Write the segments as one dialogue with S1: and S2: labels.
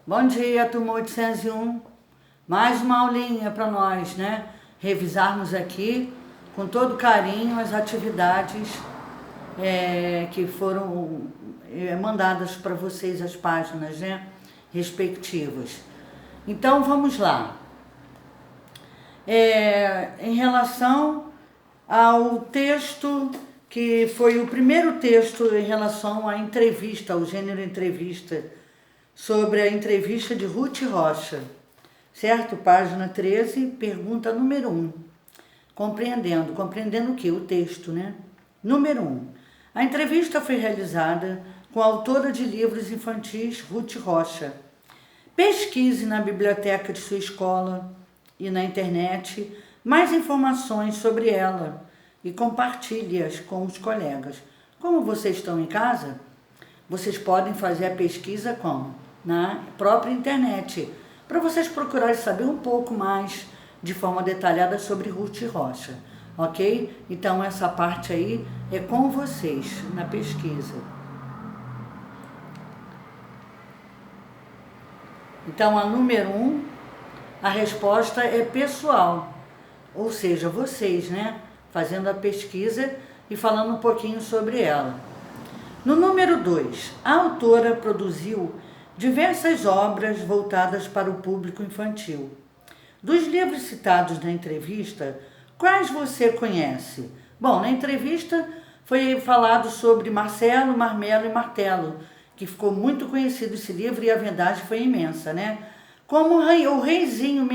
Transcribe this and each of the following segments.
S1: Bom dia, turma 801. Mais uma aulinha para nós, né? Revisarmos aqui com todo carinho as atividades que foram mandadas para vocês, as páginas, né? Respectivas. Então, vamos lá. Em relação ao texto, que foi o primeiro texto em relação à entrevista, ao gênero entrevista, sobre a entrevista de Ruth Rocha, certo? Página 13, pergunta número 1. Compreendendo o que? O texto, né? Número 1. A entrevista foi realizada com a autora de livros infantis, Ruth Rocha. Pesquise na biblioteca de sua escola e na internet mais informações sobre ela e compartilhe-as com os colegas. Como vocês estão em casa, vocês podem fazer a pesquisa como? Na própria internet, para vocês procurarem saber um pouco mais de forma detalhada sobre Ruth Rocha, ok? Então essa parte aí é com vocês na pesquisa. Então a número 1, a resposta é pessoal, ou seja, vocês, né? Fazendo a pesquisa e falando um pouquinho sobre ela. No número 2, a autora produziu diversas obras voltadas para o público infantil. Dos livros citados na entrevista, quais você conhece? Bom, na entrevista foi falado sobre Marcelo, Marmelo e Martelo, que ficou muito conhecido esse livro e a vendagem foi imensa, né? Como o Reizinho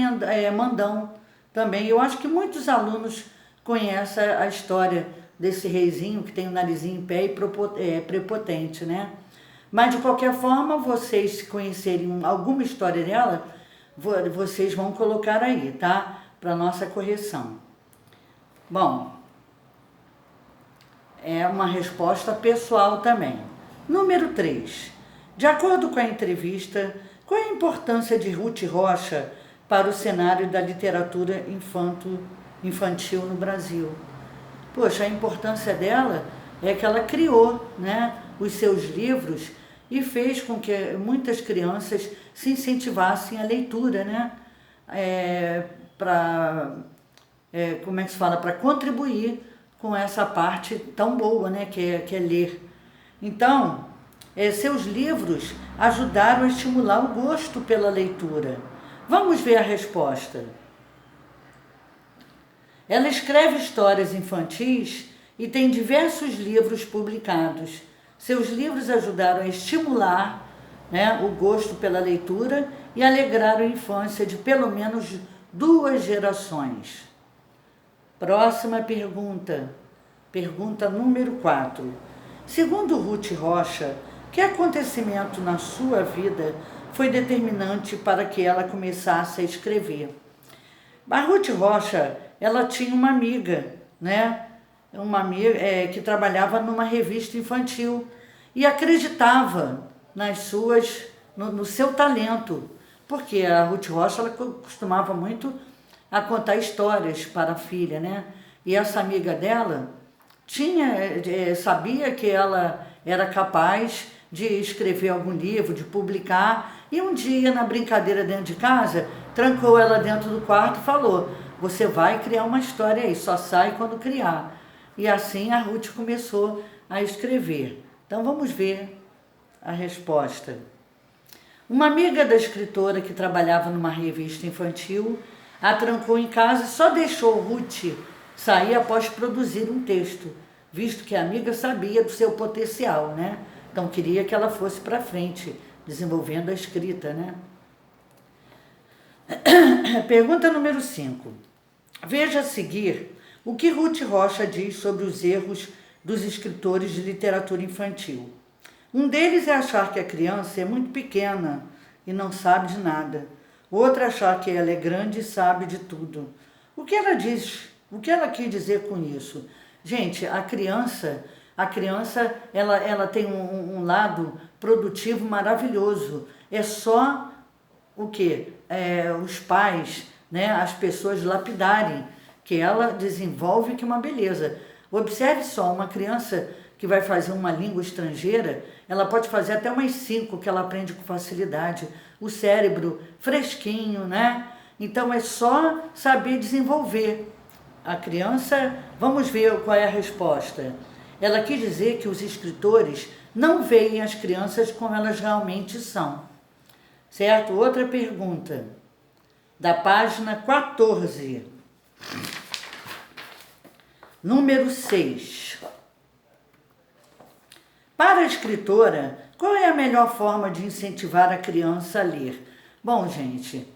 S1: Mandão também. Eu acho que muitos alunos conhecem a história desse reizinho que tem o narizinho em pé e prepotente, né? Mas, de qualquer forma, vocês, se conhecerem alguma história dela, vocês vão colocar aí, tá? Para nossa correção. Bom, é uma resposta pessoal também. Número 3. De acordo com a entrevista, qual é a importância de Ruth Rocha para o cenário da literatura infantil no Brasil? Poxa, a importância dela é que ela criou, né, os seus livros e fez com que muitas crianças se incentivassem à leitura, né? Para contribuir com essa parte tão boa, né? Que é ler. Então, seus livros ajudaram a estimular o gosto pela leitura. Vamos ver a resposta. Ela escreve histórias infantis e tem diversos livros publicados. Seus livros ajudaram a estimular, né, o gosto pela leitura e alegraram a infância de pelo menos 2 gerações. Próxima pergunta. Pergunta número 4. Segundo Ruth Rocha, que acontecimento na sua vida foi determinante para que ela começasse a escrever? A Ruth Rocha, ela tinha uma amiga, né? Uma amiga que trabalhava numa revista infantil e acreditava no seu talento, porque a Ruth Rocha ela costumava muito a contar histórias para a filha, né? E essa amiga dela sabia que ela era capaz de escrever algum livro, de publicar, e um dia, na brincadeira dentro de casa, trancou ela dentro do quarto e falou: você vai criar uma história aí, só sai quando criar. E assim a Ruth começou a escrever. Então vamos ver a resposta. Uma amiga da escritora que trabalhava numa revista infantil a trancou em casa e só deixou Ruth sair após produzir um texto, visto que a amiga sabia do seu potencial, né? Então queria que ela fosse para frente, desenvolvendo a escrita, né? Pergunta número 5. Veja a seguir o que Ruth Rocha diz sobre os erros dos escritores de literatura infantil. Um deles é achar que a criança é muito pequena e não sabe de nada. O outro é achar que ela é grande e sabe de tudo. O que ela diz? O que ela quis dizer com isso? Gente, a criança ela tem um lado produtivo maravilhoso. É só o quê? Os pais, né, as pessoas lapidarem, que ela desenvolve, que é uma beleza. Observe só, uma criança que vai fazer uma língua estrangeira, ela pode fazer até umas 5 que ela aprende com facilidade. O cérebro fresquinho, né? Então é só saber desenvolver. A criança, vamos ver qual é a resposta. Ela quis dizer que os escritores não veem as crianças como elas realmente são. Certo? Outra pergunta, da página 14. Número 6. Para a escritora, qual é a melhor forma de incentivar a criança a ler? Bom, gente,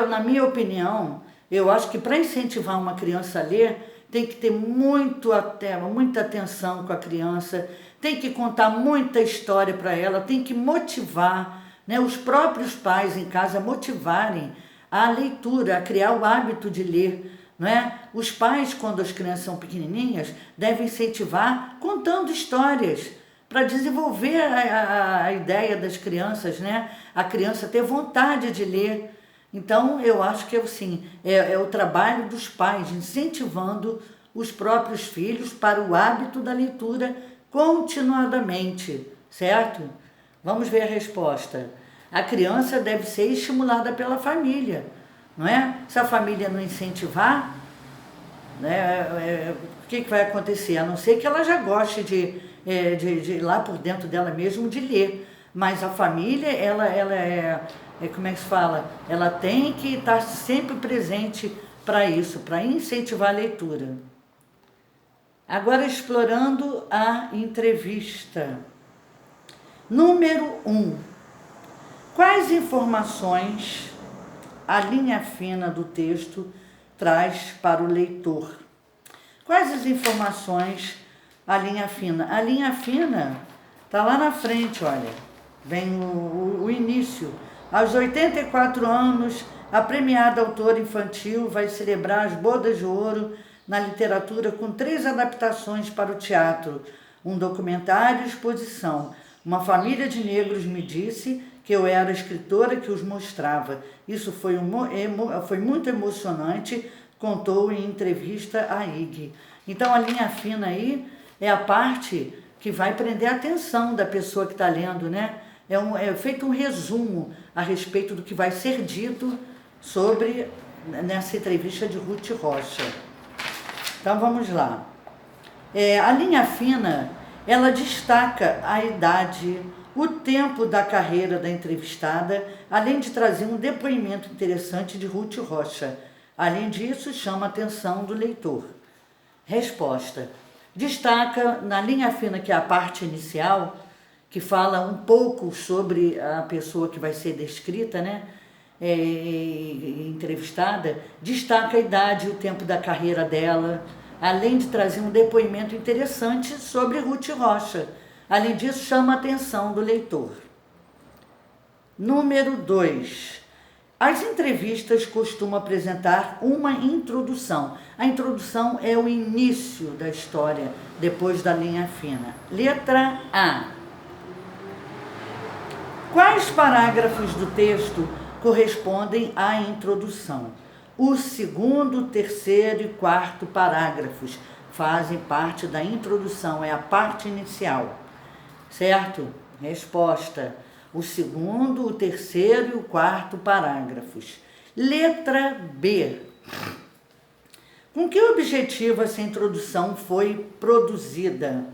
S1: na minha opinião, eu acho que para incentivar uma criança a ler, tem que ter muita atenção com a criança, tem que contar muita história para ela, tem que motivar, né, os próprios pais em casa motivarem a leitura, a criar o hábito de ler. Não é? Os pais, quando as crianças são pequenininhas, devem incentivar contando histórias para desenvolver a ideia das crianças, né? A criança ter vontade de ler. Então, eu acho que assim, é o trabalho dos pais incentivando os próprios filhos para o hábito da leitura continuadamente, certo? Vamos ver a resposta. A criança deve ser estimulada pela família, não é? Se a família não incentivar, né, o que vai acontecer? A não ser que ela já goste de ir lá por dentro dela mesmo de ler. Mas a família, como é que se fala? Ela tem que estar sempre presente para isso, para incentivar a leitura. Agora, explorando a entrevista. Número 1. Quais informações a linha fina do texto traz para o leitor? Quais as informações a linha fina? A linha fina está lá na frente, olha. Vem o início. Aos 84 anos, a premiada autora infantil vai celebrar as bodas de ouro na literatura com 3 adaptações para o teatro, um documentário e exposição. Uma família de negros me disse que eu era a escritora que os mostrava. Isso foi muito emocionante, contou em entrevista a Ig. Então, a linha fina aí é a parte que vai prender a atenção da pessoa que está lendo, né? É feito um resumo a respeito do que vai ser dito nessa entrevista de Ruth Rocha. Então, vamos lá. A linha fina, ela destaca a idade, o tempo da carreira da entrevistada, além de trazer um depoimento interessante de Ruth Rocha. Além disso, chama a atenção do leitor. Resposta. Destaca na linha fina, que é a parte inicial, que fala um pouco sobre a pessoa que vai ser descrita, né? Entrevistada, destaca a idade e o tempo da carreira dela, além de trazer um depoimento interessante sobre Ruth Rocha. Além disso, chama a atenção do leitor. Número 2. As entrevistas costumam apresentar uma introdução. A introdução é o início da história, depois da linha fina. Letra A. Quais parágrafos do texto correspondem à introdução? O 2º, 3º e 4º parágrafos fazem parte da introdução, é a parte inicial. Certo? Resposta. O 2º, o 3º e o 4º parágrafos. Letra B. Com que objetivo essa introdução foi produzida?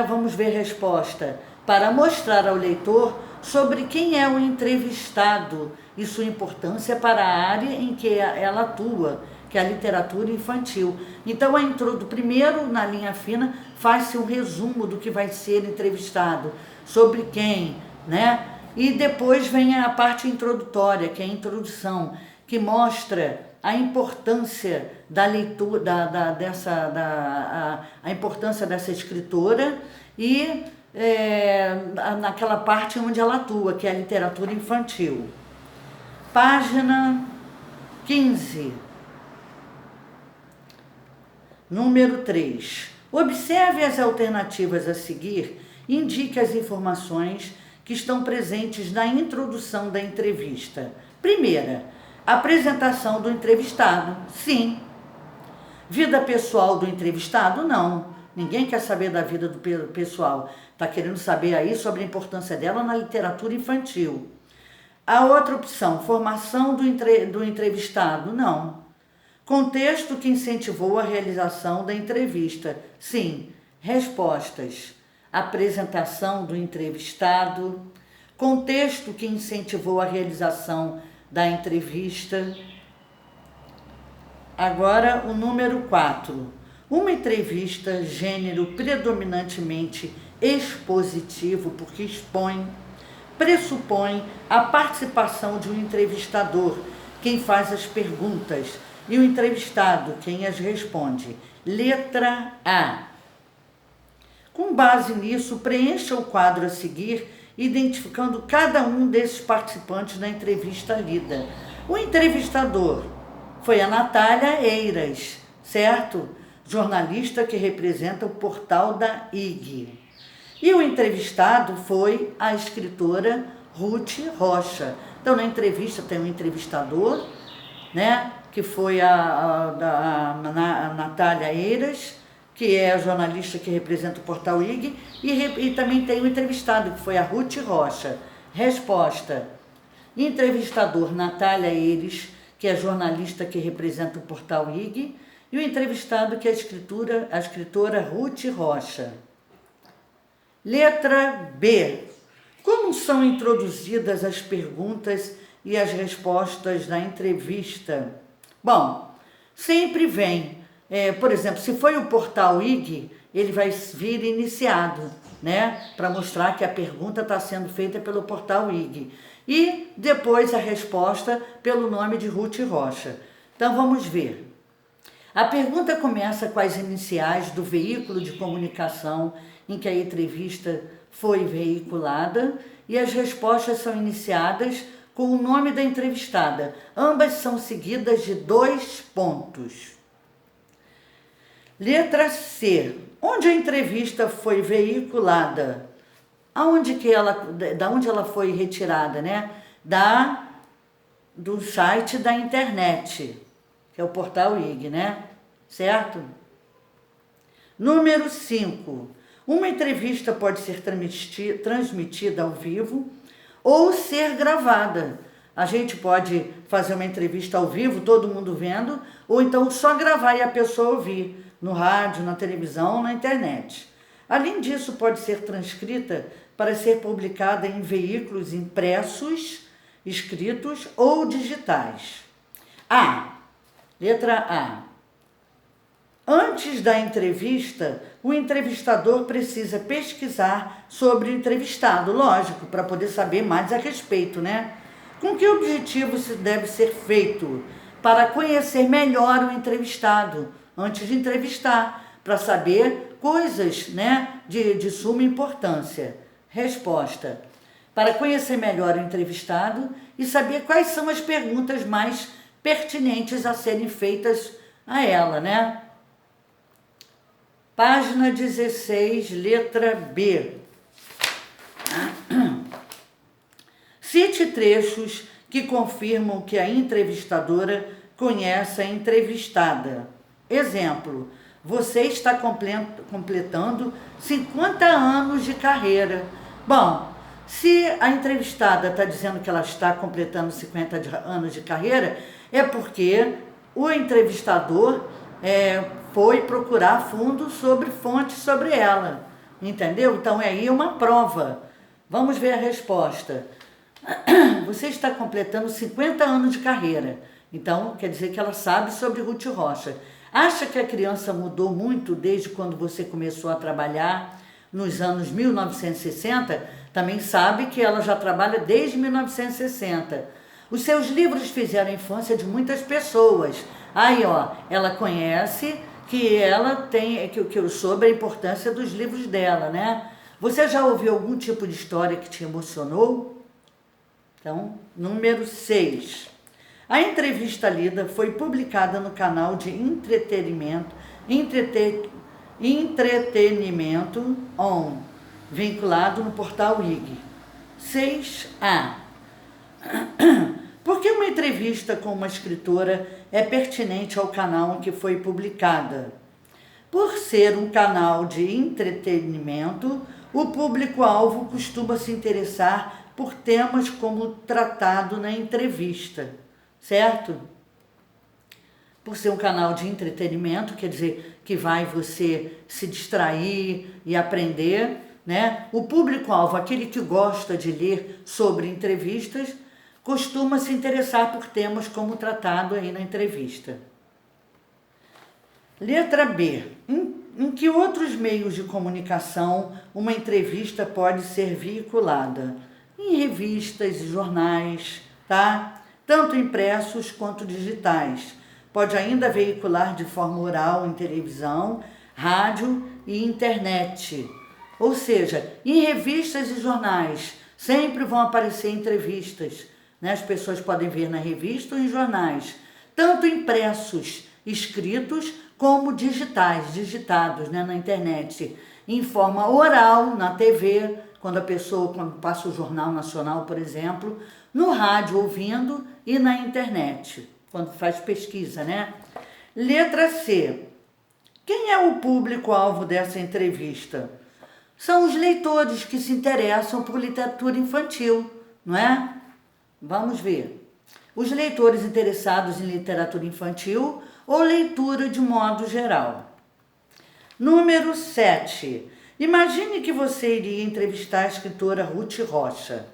S1: Vamos ver a resposta. Para mostrar ao leitor sobre quem é o entrevistado e sua importância para a área em que ela atua, que é a literatura infantil. Então, primeiro, na linha fina, faz-se um resumo do que vai ser entrevistado, sobre quem, né? E depois vem a parte introdutória, que é a introdução, que mostra a importância da leitura, a importância dessa escritora e naquela parte onde ela atua, que é a literatura infantil. Página 15. Número 3. Observe as alternativas a seguir e indique as informações que estão presentes na introdução da entrevista. Primeira, apresentação do entrevistado. Sim. Vida pessoal do entrevistado? Não. Ninguém quer saber da vida do pessoal. Está querendo saber aí sobre a importância dela na literatura infantil. A outra opção, formação do entrevistado. Não. Contexto que incentivou a realização da entrevista. Sim. Respostas. Apresentação do entrevistado. Contexto que incentivou a realização da entrevista. Agora o número 4. Uma entrevista, gênero predominantemente expositivo, porque expõe, pressupõe a participação de um entrevistador, quem faz as perguntas, e o entrevistado, quem as responde. Letra A. Com base nisso, preencha o quadro a seguir, identificando cada um desses participantes da entrevista lida. O entrevistador foi a Natália Eiras, certo? Jornalista que representa o portal da IG. E o entrevistado foi a escritora Ruth Rocha. Então, na entrevista tem um entrevistador, né, que foi a Natália Eiras, que é a jornalista que representa o portal IG, e também tem o entrevistado, que foi a Ruth Rocha. Resposta. Entrevistador Natália Eiras, que é a jornalista que representa o portal IG, e o entrevistado, que é a escritora Ruth Rocha. Letra B. Como são introduzidas as perguntas e as respostas da entrevista? Bom, sempre vem, por exemplo, se foi o portal IG, ele vai vir iniciado, né? Para mostrar que a pergunta está sendo feita pelo portal IG. E depois a resposta pelo nome de Ruth Rocha. Então vamos ver. A pergunta começa com as iniciais do veículo de comunicação em que a entrevista foi veiculada e as respostas são iniciadas com o nome da entrevistada. Ambas são seguidas de 2 pontos. Letra C. Onde a entrevista foi veiculada? Da onde ela foi retirada, né? Do site da internet, que é o portal IG, né? Certo? Número 5. Uma entrevista pode ser transmitida ao vivo ou ser gravada. A gente pode fazer uma entrevista ao vivo, todo mundo vendo, ou então só gravar e a pessoa ouvir no rádio, na televisão, na internet. Além disso, pode ser transcrita para ser publicada em veículos impressos, escritos ou digitais. Letra A. Antes da entrevista, o entrevistador precisa pesquisar sobre o entrevistado, lógico, para poder saber mais a respeito, né? Com que objetivo se deve ser feito? Para conhecer melhor o entrevistado, antes de entrevistar, para saber coisas, né, de suma importância. Resposta. Para conhecer melhor o entrevistado e saber quais são as perguntas mais pertinentes a serem feitas a ela, né? Página 16, letra B. Cite trechos que confirmam que a entrevistadora conhece a entrevistada. Exemplo, você está completando 50 anos de carreira. Bom, se a entrevistada está dizendo que ela está completando 50 anos de carreira, é porque o entrevistador foi procurar a fundo fontes sobre ela, entendeu? Então, aí é uma prova. Vamos ver a resposta. Você está completando 50 anos de carreira, então quer dizer que ela sabe sobre Ruth Rocha. Acha que a criança mudou muito desde quando você começou a trabalhar nos anos 1960? Também sabe que ela já trabalha desde 1960. Os seus livros fizeram a infância de muitas pessoas. Aí, ela conhece que ela tem sobre a importância dos livros dela, né? Você já ouviu algum tipo de história que te emocionou? Então, número 6. A entrevista lida foi publicada no canal de entretenimento ON, vinculado no portal IG. 6A. Por que uma entrevista com uma escritora é pertinente ao canal em que foi publicada? Por ser um canal de entretenimento, o público-alvo costuma se interessar por temas como tratado na entrevista, certo? Por ser um canal de entretenimento, quer dizer que vai você se distrair e aprender, né? O público-alvo, aquele que gosta de ler sobre entrevistas, costuma se interessar por temas como tratado aí na entrevista. Letra B. Em que outros meios de comunicação uma entrevista pode ser veiculada? Em revistas e jornais, tá? Tanto impressos quanto digitais. Pode ainda veicular de forma oral em televisão, rádio e internet. Ou seja, em revistas e jornais sempre vão aparecer entrevistas, né? As pessoas podem ver na revista ou em jornais, tanto impressos, escritos, como digitais, digitados, né, na internet, em forma oral, na TV, quando passa o Jornal Nacional, por exemplo, no rádio ouvindo e na internet, quando faz pesquisa, né? Letra C. Quem é o público-alvo dessa entrevista? São os leitores que se interessam por literatura infantil, não é? Vamos ver. Os leitores interessados em literatura infantil ou leitura de modo geral. Número 7. Imagine que você iria entrevistar a escritora Ruth Rocha,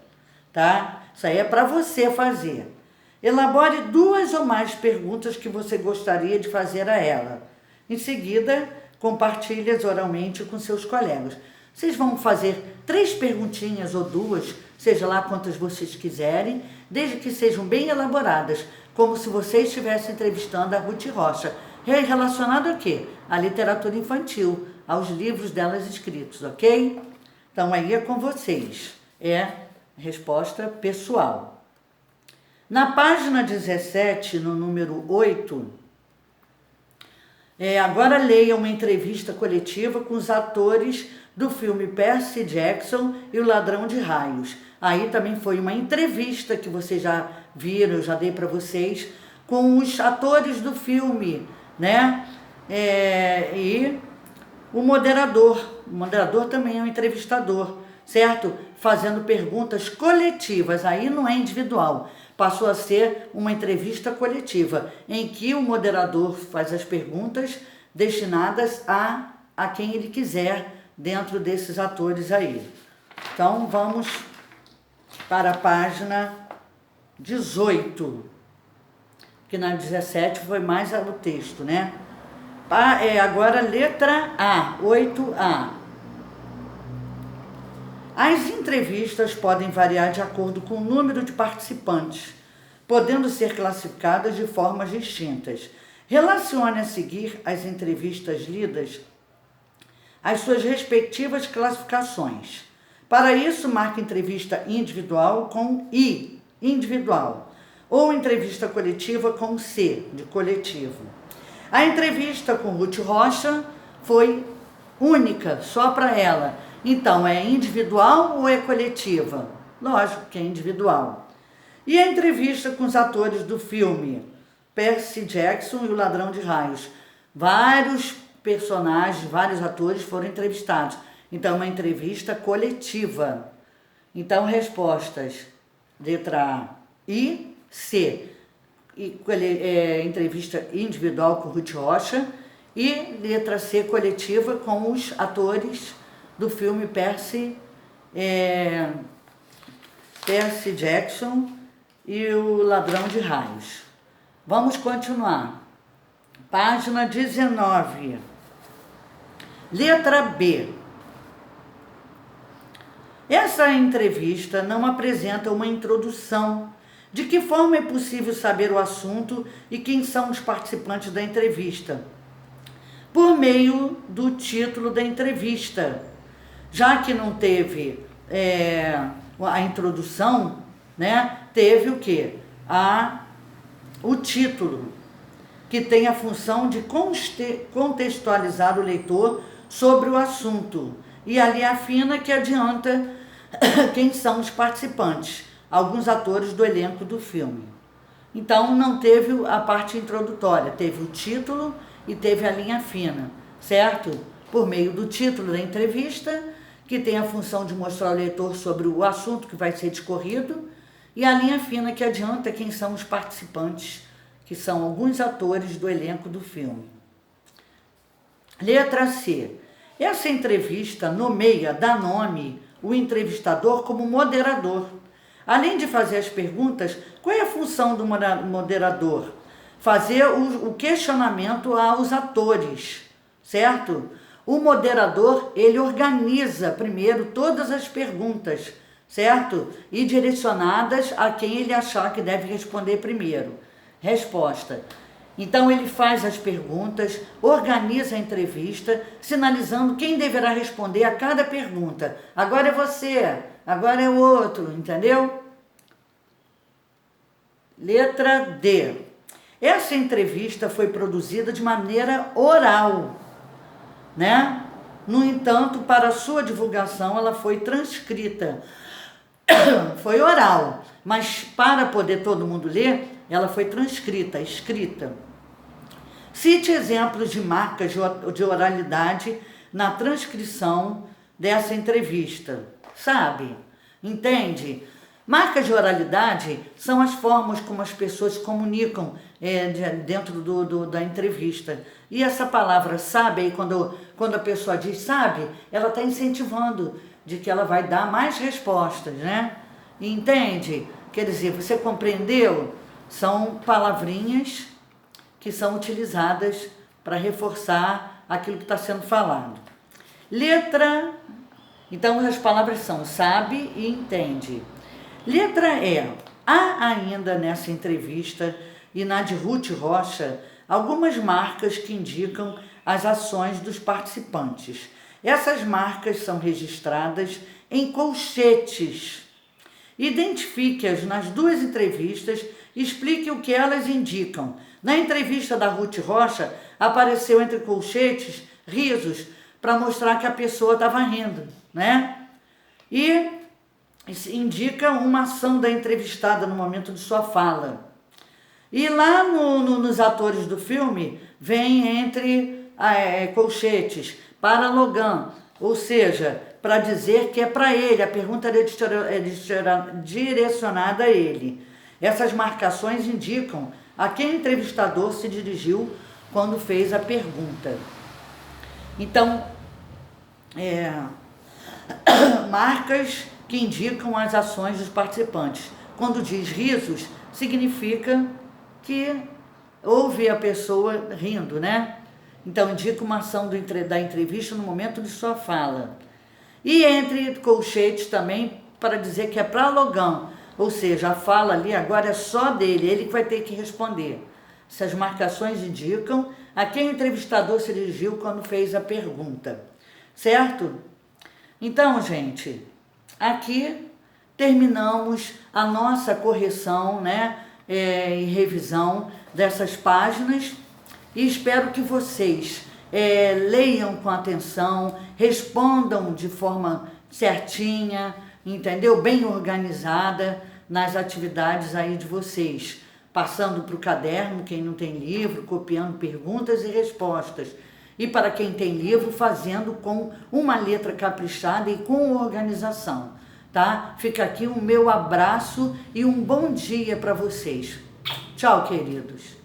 S1: tá? Isso aí é para você fazer. Elabore 2 ou mais perguntas que você gostaria de fazer a ela. Em seguida, compartilhe-as oralmente com seus colegas. Vocês vão fazer 3 perguntinhas ou 2, seja lá quantas vocês quiserem, desde que sejam bem elaboradas, como se você estivesse entrevistando a Ruth Rocha. Relacionado a quê? À literatura infantil, aos livros delas escritos, ok? Então aí é com vocês. É resposta pessoal. Na página 17, no número 8, agora leia uma entrevista coletiva com os atores do filme Percy Jackson e o Ladrão de Raios. Aí também foi uma entrevista que vocês já viram, eu já dei para vocês, com os atores do filme, né? E o moderador também é um entrevistador, certo? Fazendo perguntas coletivas, aí não é individual, passou a ser uma entrevista coletiva, em que o moderador faz as perguntas destinadas a quem ele quiser dentro desses atores aí. Então vamos para a página 18, que na 17 foi mais o texto, né? Agora letra A, 8A. As entrevistas podem variar de acordo com o número de participantes, podendo ser classificadas de formas distintas. Relacione a seguir as entrevistas lidas às suas respectivas classificações. Para isso, marque entrevista individual com I, individual, ou entrevista coletiva com C, de coletivo. A entrevista com Ruth Rocha foi única, só para ela. Então, é individual ou é coletiva? Lógico que é individual. E a entrevista com os atores do filme Percy Jackson e o Ladrão de Raios? Vários personagens, vários atores foram entrevistados. Então, é uma entrevista coletiva. Então, respostas: letra A, I, C. Entrevista individual com Ruth Rocha. E letra C, coletiva, com os atores do filme Percy Jackson e o Ladrão de Raios. Vamos continuar. Página 19. Letra B. Essa entrevista não apresenta uma introdução. De que forma é possível saber o assunto e quem são os participantes da entrevista? Por meio do título da entrevista. Já que não teve a introdução, né, teve o quê? O título, que tem a função de contextualizar o leitor sobre o assunto. E a linha fina que adianta quem são os participantes, alguns atores do elenco do filme. Então não teve a parte introdutória, teve o título e teve a linha fina, certo? Por meio do título da entrevista, que tem a função de mostrar ao leitor sobre o assunto que vai ser discorrido, e a linha fina que adianta quem são os participantes, que são alguns atores do elenco do filme. Letra C. Essa entrevista nomeia, dá nome, o entrevistador como moderador. Além de fazer as perguntas, qual é a função do moderador? Fazer o questionamento aos atores, certo? O moderador, ele organiza primeiro todas as perguntas, certo? E direcionadas a quem ele achar que deve responder primeiro. Resposta. Então ele faz as perguntas, organiza a entrevista, sinalizando quem deverá responder a cada pergunta. Agora é você, agora é o outro, entendeu? Letra D. Essa entrevista foi produzida de maneira oral, né? No entanto, para sua divulgação, ela foi transcrita. Foi oral, mas para poder todo mundo ler, ela foi transcrita, escrita. Cite exemplos de marcas de oralidade na transcrição dessa entrevista. Sabe? Entende? Marcas de oralidade são as formas como as pessoas se comunicam dentro da entrevista. E essa palavra sabe, aí quando a pessoa diz sabe, ela está incentivando de que ela vai dar mais respostas, né? Entende? Quer dizer, você compreendeu? São palavrinhas que são utilizadas para reforçar aquilo que está sendo falado. Letra... Então, as palavras são sabe e entende. Letra E. Há ainda nessa entrevista e na de Ruth Rocha algumas marcas que indicam as ações dos participantes. Essas marcas são registradas em colchetes. Identifique-as nas duas entrevistas e explique o que elas indicam. Na entrevista da Ruth Rocha, apareceu entre colchetes risos para mostrar que a pessoa estava rindo, né? E indica uma ação da entrevistada no momento de sua fala. E lá nos atores do filme, vem entre colchetes, para Logan, ou seja, para dizer que é para ele, a pergunta é direcionada a ele. Essas marcações indicam a quem o entrevistador se dirigiu quando fez a pergunta. Então, marcas que indicam as ações dos participantes. Quando diz risos, significa que houve a pessoa rindo, né? Então, indica uma ação da entrevista no momento de sua fala. E entre colchetes também, para dizer que é para Logan, ou seja, a fala ali agora é só dele, ele que vai ter que responder. Essas marcações indicam a quem o entrevistador se dirigiu quando fez a pergunta, certo? Então, gente, aqui terminamos a nossa correção, né, e revisão dessas páginas e espero que vocês leiam com atenção, respondam de forma certinha, entendeu? Bem organizada nas atividades aí de vocês, passando para o caderno, quem não tem livro, copiando perguntas e respostas. E para quem tem livro, fazendo com uma letra caprichada e com organização, tá? Fica aqui o meu abraço e um bom dia para vocês. Tchau, queridos.